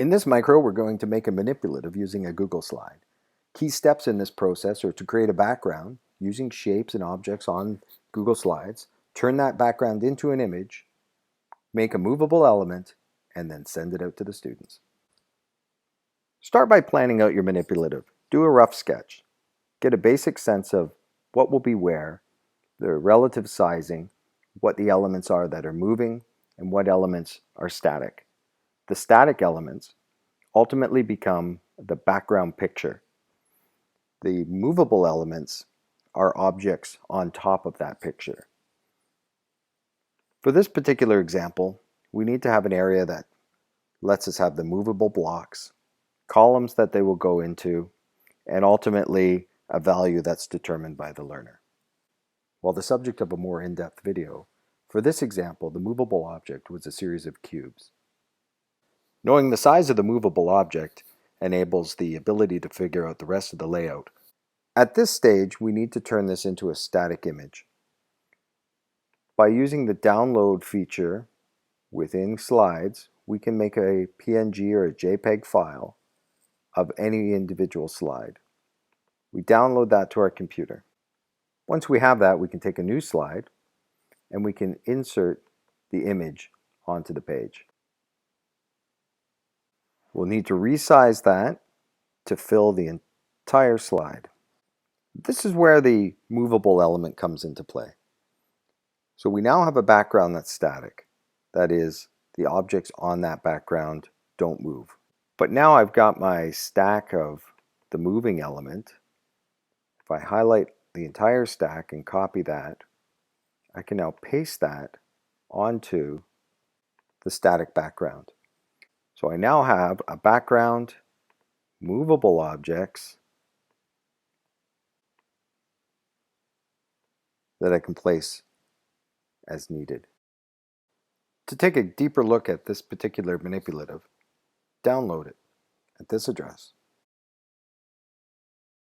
In this micro, we're going to make a manipulative using a Google slide. Key steps in this process are to create a background using shapes and objects on Google Slides, turn that background into an image, make a movable element, and then send it out to the students. Start by planning out your manipulative. Do a rough sketch. Get a basic sense of what will be where, the relative sizing, what the elements are that are moving, and what elements are static. The static elements ultimately become the background picture. The movable elements are objects on top of that picture. For this particular example, we need to have an area that lets us have the movable blocks, columns that they will go into, and ultimately a value that's determined by the learner. While the subject of a more in-depth video, for this example, the movable object was a series of cubes. Knowing the size of the movable object enables the ability to figure out the rest of the layout. At this stage, we need to turn this into a static image. By using the download feature within Slides, we can make a PNG or a JPEG file of any individual slide. We download that to our computer. Once we have that, we can take a new slide and we can insert the image onto the page. We'll need to resize that to fill the entire slide. This is where the movable element comes into play. So we now have a background that's static. That is, the objects on that background don't move. But now I've got my stack of the moving element. If I highlight the entire stack and copy that, I can now paste that onto the static background. So I now have a background, movable objects that I can place as needed. To take a deeper look at this particular manipulative, download it at this address.